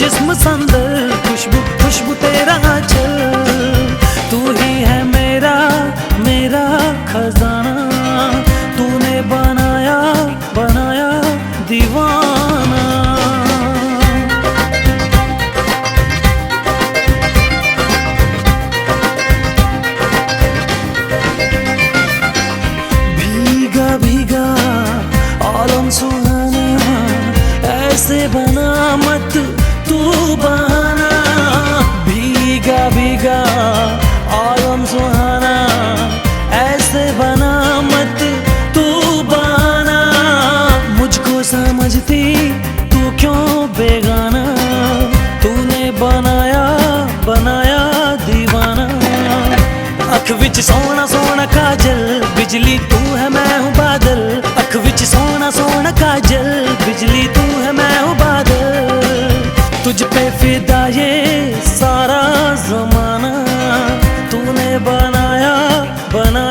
जिस्म संदर, खुशबू खुशबू तेरा चल। तू ही है मेरा मेरा खजाना, तूने बनाया बनाया दीवाना। भीगा भीगा आलम सुहाना, ऐसे बना मत तू बहाना। भीगा भीगा आलम सुहाना, ऐसे बना मत तू बहाना। मुझको समझती तू क्यों बेगाना, तूने बनाया बनाया दीवाना। अख विच सोना सोना काजल, बिजली तू है मैं हूँ बादल। अख विच सोना सोना काजल, बिजली तू है मैं हूँ बादल। तुझ पे फिदा ये सारा जमाना, तूने बनाया बनाया